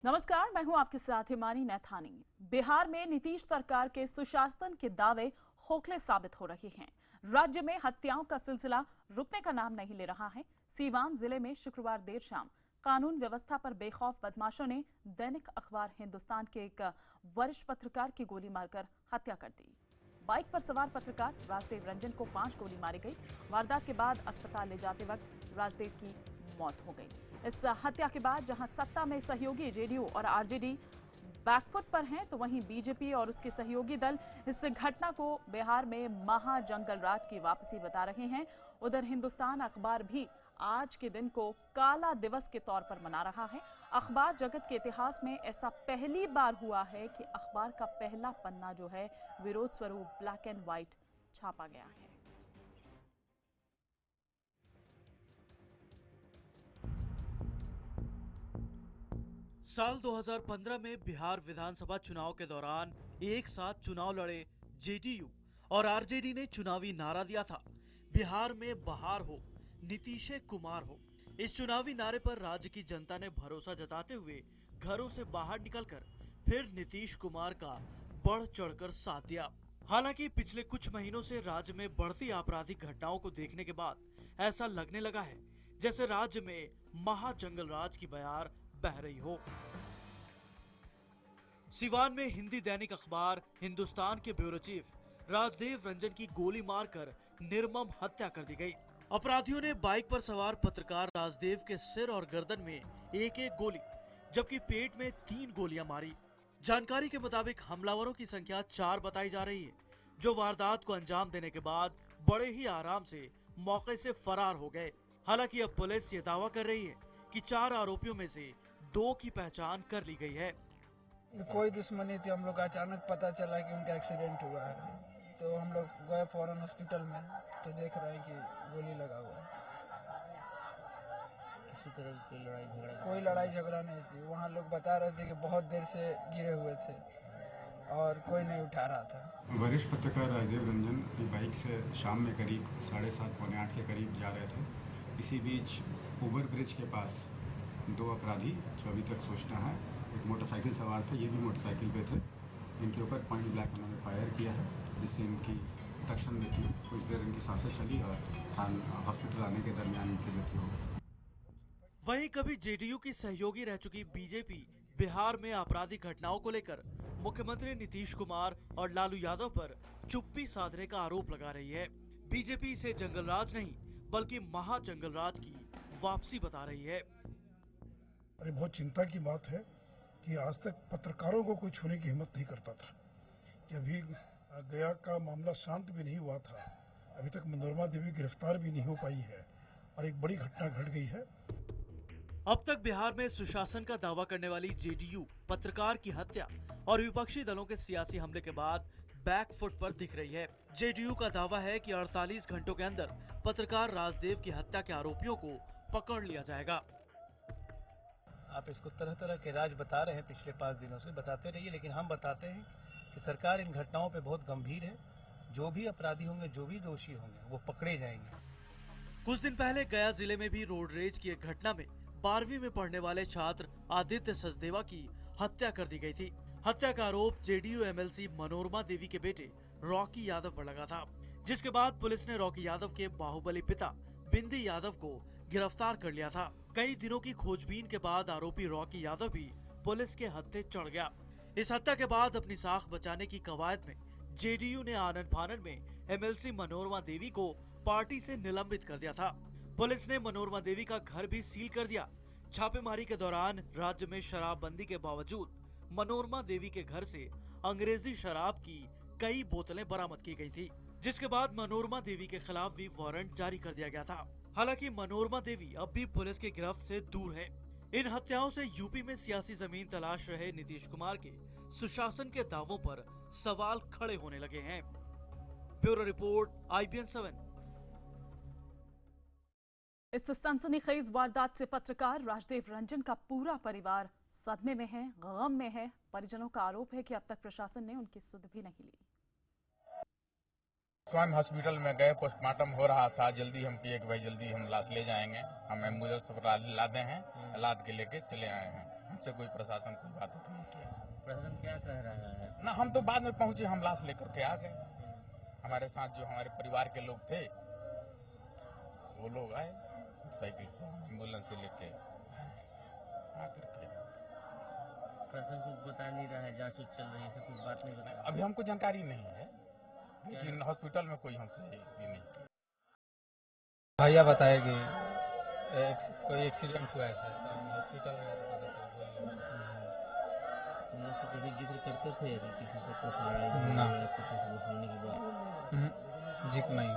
नमस्कार, मैं हूं आपके साथ हिमानी नैथानी। बिहार में नीतीश सरकार के सुशासन के दावे खोखले साबित हो रहे हैं। राज्य में हत्याओं का सिलसिला रुकने का नाम नहीं ले रहा है। सीवान जिले में शुक्रवार देर शाम कानून व्यवस्था पर बेखौफ बदमाशों ने दैनिक अखबार हिंदुस्तान के एक वरिष्ठ पत्रकार की गोली मारकर हत्या कर दी। बाइक पर सवार पत्रकार राजदेव रंजन को 5 गोली मारी गई। वारदात के बाद अस्पताल ले जाते वक्त राजदेव की मौत हो गई। इस हत्या के बाद जहां सत्ता में सहयोगी जेडीयू और आरजेडी बैकफुट पर हैं, तो वहीं बीजेपी और उसके सहयोगी दल इस घटना को बिहार में महाजंगल राज की वापसी बता रहे हैं। उधर हिंदुस्तान अखबार भी आज के दिन को काला दिवस के तौर पर मना रहा है। अखबार जगत के इतिहास में ऐसा पहली बार हुआ है कि अखबार का पहला पन्ना जो है विरोध स्वरूप ब्लैक एंड व्हाइट छापा गया है। साल 2015 में बिहार विधानसभा चुनाव के दौरान एक साथ चुनाव लड़े जेडीयू और आरजेडी ने चुनावी नारा दिया था, बिहार में बहार हो, नीतीश कुमार हो। इस चुनावी नारे पर राज्य की जनता ने भरोसा जताते हुए घरों से बाहर निकलकर फिर नीतीश कुमार का बढ़ चढ़कर साथ दिया। हालांकि पिछले कुछ महीनों से राज्य में बढ़ती आपराधिक घटनाओं को देखने के बाद ऐसा लगने लगा है जैसे राज्य में महाजंगल राज की बयार बह रही हो। सिवान में हिंदी दैनिक अखबार हिंदुस्तान के ब्यूरो चीफ राजदेव रंजन की गोली मारकर निर्मम हत्या कर दी गई। अपराधियों ने बाइक पर सवार पत्रकार राजदेव के सिर और गर्दन में एक एक गोली, जबकि पेट में 3 गोलियां मारी। जानकारी के मुताबिक हमलावरों की संख्या 4 बताई जा रही है, जो वारदात को अंजाम देने के बाद बड़े ही आराम से मौके से फरार हो गए। हालांकि अब पुलिस ये दावा कर रही है कि 4 आरोपियों में से 2 की पहचान कर ली गई है। कोई दुश्मनी थी, हम लोग का अचानक पता चला कि उनका एक्सीडेंट हुआ है, तो हम लोग गए फौरन हॉस्पिटल में, तो देख रहे हैं कि गोली लगा हुआ है। किसी तरह की कोई लड़ाई झगड़ा नहीं थी। वहाँ लोग बता रहे थे कि बहुत देर से गिरे हुए थे और कोई नहीं उठा रहा था। वरिष्ठ पत्रकार राजदेव रंजन अपनी बाइक से शाम में करीब 7:30 पौने 8 के करीब जा रहे थे। इसी बीच ओवर ब्रिज के पास 2 अपराधी, जो अभी तक सूचना है, एक मोटरसाइकिल सवार थे, ये भी मोटरसाइकिल पे थे। इनके ऊपर पॉइंट ब्लैंक उन्होंने फायर किया है, जिससे इनकी तत्क्षण मृत्यु, कुछ देर इनकी सांसें चली और हॉस्पिटल आने के दरमियान इनकी मृत्यु हो गई। वहीं कभी जेडीयू की सहयोगी रह चुकी बीजेपी बिहार में आपराधिक घटनाओं को लेकर मुख्यमंत्री नीतीश कुमार और लालू यादव पर चुप्पी साधने का आरोप लगा रही है। बीजेपी इसे जंगलराज नहीं बल्कि महाजंगलराज की वापसी बता रही है। अरे बहुत चिंता की बात है कि आज तक पत्रकारों को कोई छूने की हिम्मत नहीं करता था, कि अभी गया का मामला शांत भी नहीं हुआ था, अभी तक मनोरमा देवी गिरफ्तार भी नहीं हो पाई है और एक बड़ी घटना घट गई है। अब तक बिहार में सुशासन का दावा करने वाली जेडीयू पत्रकार की हत्या और विपक्षी दलों के सियासी हमले के बाद बैकफुट पर दिख रही है। जेडीयू का दावा है कि 48 घंटों के अंदर पत्रकार राजदेव की हत्या के आरोपियों को पकड़ लिया जाएगा। आप इसको तरह तरह के राज बता रहे हैं, पिछले 5 दिनों से बताते रहिए, लेकिन हम बताते हैं कि सरकार इन घटनाओं पे बहुत गंभीर है। जो भी अपराधी होंगे, जो भी दोषी होंगे, वो पकड़े जाएंगे। कुछ दिन पहले गया जिले में भी रोड रेज की एक घटना में 12वीं में पढ़ने वाले छात्र आदित्य सचदेवा की हत्या कर दी गई थी। हत्या का आरोप जेडीयू एमएलसी मनोरमा देवी के बेटे रॉकी यादव पर लगा था, जिसके बाद पुलिस ने रॉकी यादव के बाहुबली पिता बिंदी यादव को गिरफ्तार कर लिया था। कई दिनों की खोजबीन के बाद आरोपी रॉकी यादव भी पुलिस के हत्थे चढ़ गया। इस हत्या के बाद अपनी साख बचाने की कवायद में जेडीयू ने आनन फानन में एमएलसी मनोरमा देवी को पार्टी से निलंबित कर दिया था। पुलिस ने मनोरमा देवी का घर भी सील कर दिया। छापेमारी के दौरान राज्य में शराबबंदी के बावजूद मनोरमा देवी के घर से अंग्रेजी शराब की कई बोतलें बरामद की गई थी, जिसके बाद मनोरमा देवी के खिलाफ भी वारंट जारी कर दिया गया था। हालांकि मनोरमा देवी अब भी पुलिस की गिरफ्त से दूर है। इन हत्याओं से यूपी में सियासी जमीन तलाश रहे नीतीश कुमार के सुशासन के दावों पर सवाल खड़े होने लगे हैं। Bureau report, IBN 7। इस सनसनीखेज वारदात से पत्रकार राजदेव रंजन का पूरा परिवार सदमे में है, गम में है। परिजनों का आरोप है कि अब तक प्रशासन ने उनकी सुध भी नहीं ली। स्वयं हॉस्पिटल में गए, पोस्टमार्टम हो रहा था, जल्दी हम किए कि भाई जल्दी हम लाश ले जाएंगे, हम एम्बुलेंस पर लादे हैं, लाद के लेके चले आए हैं। हमसे कोई प्रशासन कोई बात नहीं किया। प्रशासन क्या कह रहा है? ना हम तो बाद में पहुंचे, हम लाश लेकर के आ गए। हमारे साथ जो हमारे परिवार के लोग थे वो लोग आए साइकिल से, एम्बुलेंस से लेके आकर के। प्रशासन कुछ बता नहीं रहा है, जांच चल रही है, कुछ बात नहीं बता। अभी हमको जानकारी नहीं है, लेकिन हॉस्पिटल में कोई हमसे ये नहीं किया। भैया बताएगी कोई एक्सीडेंट हुआ है सर, हॉस्पिटल में तुम लोग तो कभी जिक्र करते थे कि किसी से कुछ लड़ाई ना। किसी से दुश्मनी की बात जिक नहीं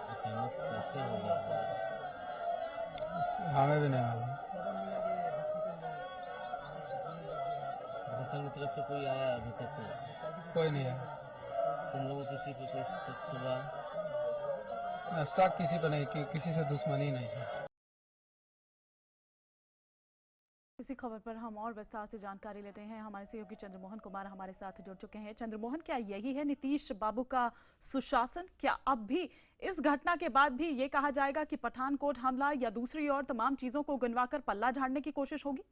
अचानक कैसे हो गया? हमें भी नहीं मालूम। प्रशासन की तरफ से कोई आया अभी तक? कोई नहीं है, तुम लोगों किसी पे कोई शक हुआ? शक किसी पर नहीं, किसी से दुश्मनी नहीं है। इसी खबर पर हम और विस्तार से जानकारी लेते हैं। हमारे सहयोगी चंद्रमोहन कुमार हमारे साथ जुड़ चुके हैं। चंद्रमोहन, क्या यही है नीतीश बाबू का सुशासन? क्या अब भी इस घटना के बाद भी ये कहा जाएगा कि पठानकोट हमला या दूसरी और तमाम चीजों को गिनवाकर पल्ला झाड़ने की कोशिश होगी?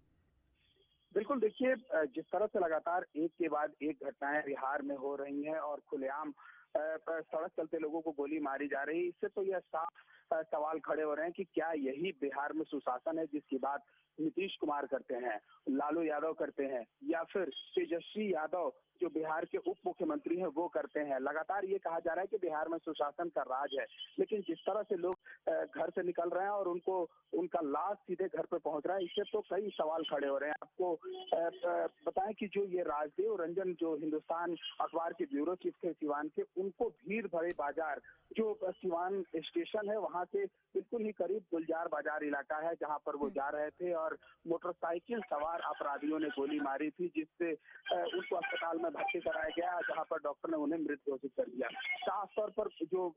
बिल्कुल, देखिए जिस तरह से लगातार एक के बाद एक घटनाएं बिहार में हो रही हैं और खुलेआम सड़क चलते लोगों को गोली मारी जा रही है, इससे तो यह साफ सवाल खड़े हो रहे हैं कि क्या यही बिहार में सुशासन है जिसकी बात नीतीश कुमार करते हैं, लालू यादव करते हैं, या फिर तेजस्वी यादव जो बिहार के उप मुख्यमंत्री हैं वो करते हैं। लगातार ये कहा जा रहा है कि बिहार में सुशासन का राज है, लेकिन जिस तरह से लोग घर से निकल रहे हैं और उनको उनका लाश सीधे घर पे पहुंच रहा है, इससे तो कई सवाल खड़े हो रहे हैं। आपको बताएं कि जो ये राजदेव रंजन जो हिंदुस्तान अखबार के ब्यूरो चीफ थे सिवान के, उनको भीड़ भरे बाजार जो सिवान स्टेशन है वहां से बिल्कुल ही करीब गुलजार बाजार इलाका है जहां पर वो जा रहे थे और मोटरसाइकिल सवार अपराधियों ने गोली मारी थी, जिससे उनको अस्पताल में भर्ती कराया गया जहां पर डॉक्टर ने उन्हें मृत घोषित कर दिया। साफ तौर पर जो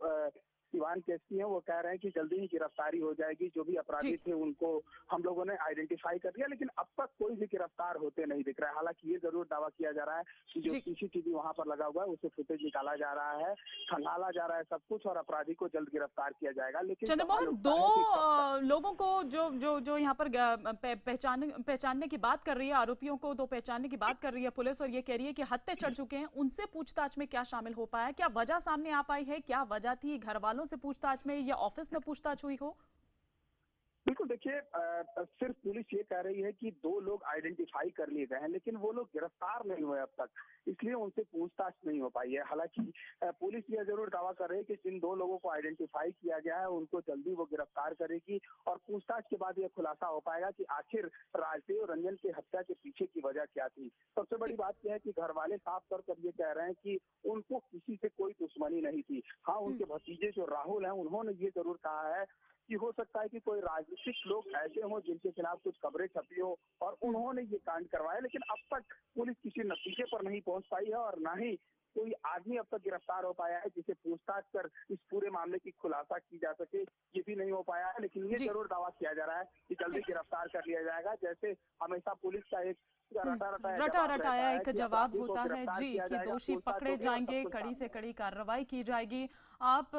सिवान के एसपी हैं वो कह रहे हैं कि जल्दी ही गिरफ्तारी हो जाएगी। जो भी अपराधी थे उनको हम लोगों ने आइडेंटिफाई कर दिया, लेकिन अब तक कोई भी गिरफ्तार होते नहीं दिख रहा है। हालांकि ये जरूर दावा किया जा रहा है कि जो सीसीटीवी वहां पर लगा हुआ है उसे फुटेज निकाला जा रहा है, खंगाला जा रहा है सब कुछ और अपराधी को जल्द गिरफ्तार किया जाएगा। लेकिन चंद्रमोहन, दो लोगों को जो यहाँ पर पहचानने की बात कर रही है, आरोपियों को दो पहचानने की बात कर रही है पुलिस और ये कह रही है कि हत्थे चढ़ चुके हैं, उनसे पूछताछ में क्या शामिल हो पाया? क्या वजह सामने आ पाई है? क्या वजह थी? घर वालों से पूछताछ में या ऑफिस में पूछताछ हुई हो? बिल्कुल, देखिए सिर्फ पुलिस ये कह रही है कि दो लोग आइडेंटिफाई कर लिए गए हैं, लेकिन वो लोग गिरफ्तार नहीं हुए अब तक, इसलिए उनसे पूछताछ नहीं हो पाई है। हालांकि पुलिस यह जरूर दावा कर रही है कि जिन दो लोगों को आइडेंटिफाई किया गया है उनको जल्दी वो गिरफ्तार करेगी और पूछताछ के बाद यह खुलासा हो पाएगा कि आखिर राजदेव रंजन की हत्या के पीछे की वजह क्या थी। सबसे बड़ी बात यह है कि घर वाले साफ तौर पर ये कह रहे हैं कि उनको किसी से कोई दुश्मनी नहीं थी। हाँ, उनके भतीजे जो राहुल हैं उन्होंने ये जरूर कहा है कि हो सकता है कि कोई राजनीतिक लोग ऐसे हों जिनके खिलाफ कुछ खबरें छपी हो और उन्होंने ये कांड करवाया, लेकिन अब तक पुलिस किसी नतीजे पर नहीं पहुंच पाई है और ना ही कोई आदमी अब तक गिरफ्तार हो पाया है जिसे पूछताछ कर इस पूरे मामले की खुलासा की जा सके, ये भी नहीं हो पाया है। लेकिन ये जरूर दावा किया जा रहा है कि जल्दी गिरफ्तार कर लिया जाएगा। जैसे हमेशा पुलिस का एक रटा रटाया एक जवाब होता है जी कि दोषी पकड़े जाएंगे, कड़ी से कड़ी कार्रवाई की जाएगी। आप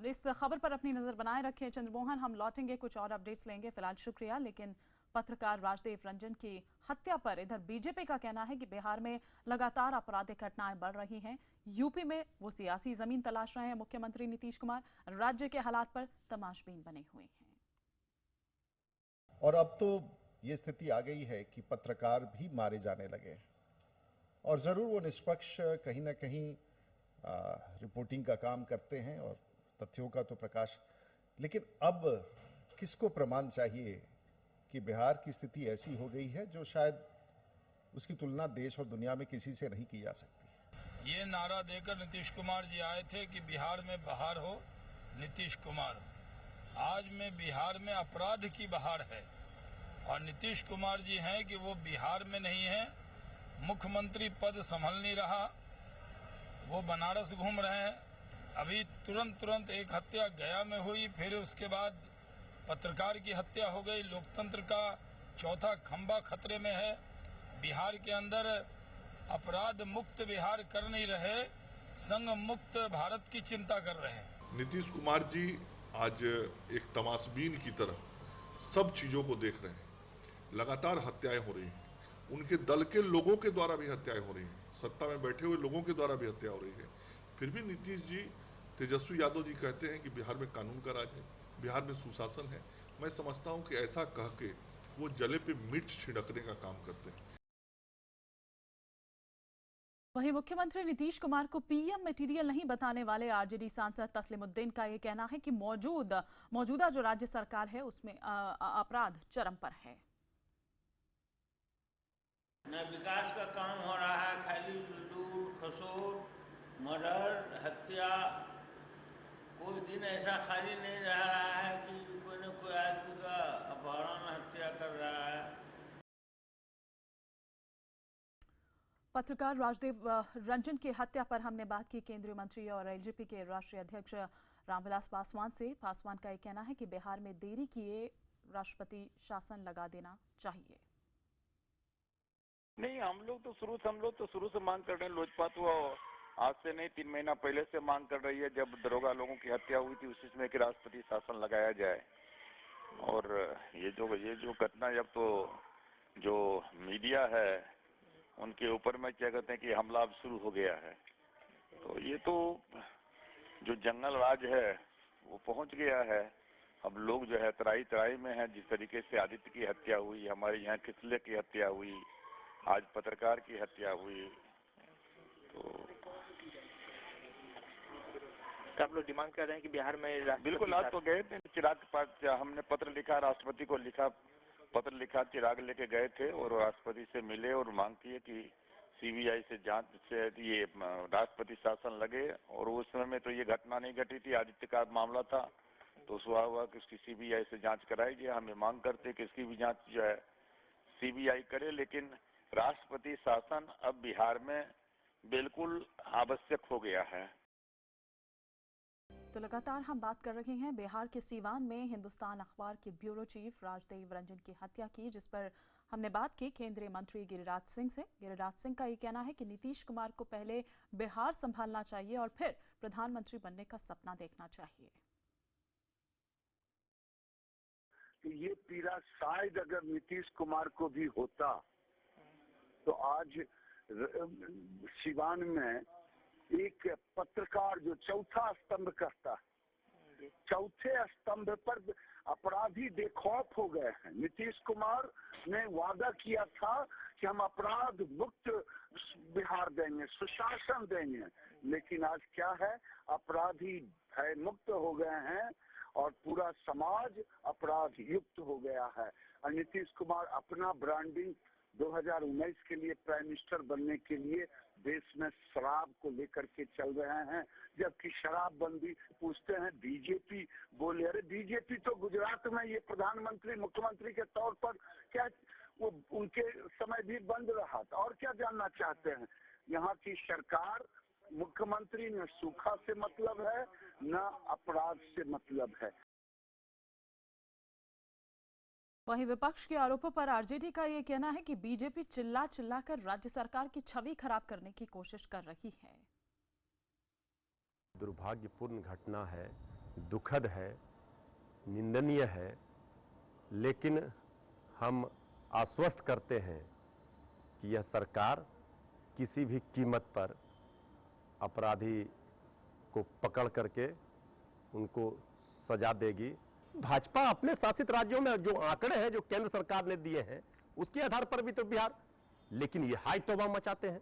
इस खबर पर अपनी नजर बनाए रखें चंद्रमोहन, हम लौटेंगे कुछ और अपडेट्स लेंगे। फिलहाल शुक्रिया। लेकिन पत्रकार राजदेव रंजन की हत्या पर इधर बीजेपी का कहना है कि बिहार में लगातार आपराधिक घटनाएं बढ़ रही हैं। यूपी में वो सियासी जमीन तलाश रहे हैं मुख्यमंत्री नीतीश कुमार, राज्य के हालात पर तमाशबीन बने हुए हैं। और अब तो ये स्थिति आ गई है कि पत्रकार भी मारे जाने लगे और ज़रूर वो निष्पक्ष कहीं ना कहीं रिपोर्टिंग का काम करते हैं और तथ्यों का तो प्रकाश, लेकिन अब किसको प्रमाण चाहिए कि बिहार की स्थिति ऐसी हो गई है जो शायद उसकी तुलना देश और दुनिया में किसी से नहीं की जा सकती। ये नारा देकर नीतीश कुमार जी आए थे कि बिहार में बहार हो, नीतीश कुमार हो। आज में बिहार में अपराध की बहार है और नीतीश कुमार जी हैं कि वो बिहार में नहीं है, मुख्यमंत्री पद संभल नहीं रहा, वो बनारस घूम रहे हैं। अभी तुरंत एक हत्या गया में हुई, फिर उसके बाद पत्रकार की हत्या हो गई। लोकतंत्र का चौथा खंभा खतरे में है। बिहार के अंदर अपराध मुक्त बिहार कर नहीं रहे, संघ मुक्त भारत की चिंता कर रहे हैं। नीतीश कुमार जी आज एक तमाशबीन की तरह सब चीज़ों को देख रहे हैं। लगातार हत्याएं हो रही हैं, उनके दल के लोगों के द्वारा भी हत्याएं हो रही हैं, सत्ता में बैठे हुए लोगों के द्वारा भी हत्या हो रही है। फिर भी नीतीश जी, तेजस्वी यादव जी कहते हैं कि बिहार में कानून का राज है, बिहार में सुशासन है। मैं समझता हूं कि ऐसा कह के वो जले पे मिर्च छिड़कने का काम करते हैं। वहीं मुख्यमंत्री नीतीश कुमार को पीएम मटेरियल नहीं बताने वाले आरजेडी सांसद तस्लीमुद्दीन का ये कहना है कि मौजूदा जो राज्य सरकार है उसमें अपराध चरम पर है। न विकास का काम हो रहा है, खाली लूट खसोट, मर्डर, हत्या, कोई दिन ऐसा खाली नहीं रह रहा है कि कोई न कोई आदमी का अपहरण हत्या कर रहा है। पत्रकार राजदेव रंजन की हत्या पर हमने बात की केंद्रीय मंत्री और एलजेपी के राष्ट्रीय अध्यक्ष रामविलास पासवान से। पासवान का ये कहना है कि बिहार में देरी किए राष्ट्रपति शासन लगा देना चाहिए। नहीं, हम लोग तो शुरू से मांग कर रहे हैं। लोजपा तो आज से नहीं, 3 महीना पहले से मांग कर रही है। जब दरोगा लोगों की हत्या हुई थी उसी समय कि राष्ट्रपति शासन लगाया जाए। और ये जो घटना, जब तो जो मीडिया है उनके ऊपर में क्या कहते हैं कि हमला अब शुरू हो गया है, तो ये तो जो जंगल राज है वो पहुंच गया है। अब लोग जो है तराई में है। जिस तरीके से आदित्य की हत्या हुई, हमारे यहाँ किसले की हत्या हुई, आज पत्रकार की हत्या हुई, तो आप लोग डिमांड कर रहे हैं कि बिहार में बिल्कुल। आज तो गए थे चिराग के पास, हमने पत्र लिखा, राष्ट्रपति को पत्र लिखा, चिराग लेके गए थे और राष्ट्रपति से मिले और मांग की है कि सीबीआई से जांच से ये राष्ट्रपति शासन लगे। और उस समय में तो ये घटना नहीं घटी थी, आदित्य का मामला था, तो हुआ कि उसकी सीबीआई से जांच कराई जाए। हमें मांग करते कि इसकी भी जांच जो है सीबीआई करे, लेकिन राष्ट्रपति शासन अब बिहार में बिल्कुल आवश्यक हो गया है। तो लगातार हम बात कर रहे हैं बिहार के सीवान में हिंदुस्तान अखबार के ब्यूरो चीफ राजदेव रंजन की हत्या की, जिस पर हमने बात की केंद्रीय मंत्री गिरिराज सिंह से। गिरिराज सिंह का ये कहना है कि नीतीश कुमार को पहले बिहार संभालना चाहिए और फिर प्रधानमंत्री बनने का सपना देखना चाहिए। ये पीड़ा शायद अगर नीतीश कुमार को भी होता तो आज सिवान में एक पत्रकार जो चौथा स्तंभ कहता है, चौथे स्तंभ पर अपराधी बेखौफ हो गए हैं। नीतीश कुमार ने वादा किया था कि हम अपराध मुक्त बिहार देंगे, सुशासन देंगे, लेकिन आज क्या है, अपराधी भय मुक्त हो गए हैं और पूरा समाज अपराध युक्त हो गया है। और नीतीश कुमार अपना ब्रांडिंग 2019 के लिए प्राइम मिनिस्टर बनने के लिए देश में शराब को लेकर के चल रहे हैं, जबकि शराबबंदी पूछते हैं बीजेपी बोले, अरे बीजेपी तो गुजरात में ये प्रधानमंत्री मुख्यमंत्री के तौर पर क्या वो उनके समय भी बंद रहा था, और क्या जानना चाहते हैं। यहाँ की सरकार मुख्यमंत्री न सूखा से मतलब है न अपराध से मतलब है। वहीं विपक्ष के आरोपों पर आरजेडी का ये कहना है कि बीजेपी चिल्ला कर राज्य सरकार की छवि खराब करने की कोशिश कर रही है। दुर्भाग्यपूर्ण घटना है, दुखद है, निंदनीय है, लेकिन हम आश्वस्त करते हैं कि यह सरकार किसी भी कीमत पर अपराधी को पकड़ करके उनको सजा देगी। भाजपा अपने शासित राज्यों में जो आंकड़े हैं जो केंद्र सरकार ने दिए हैं उसके आधार पर भी तो बिहार, लेकिन ये हाई तौबा मचाते हैं।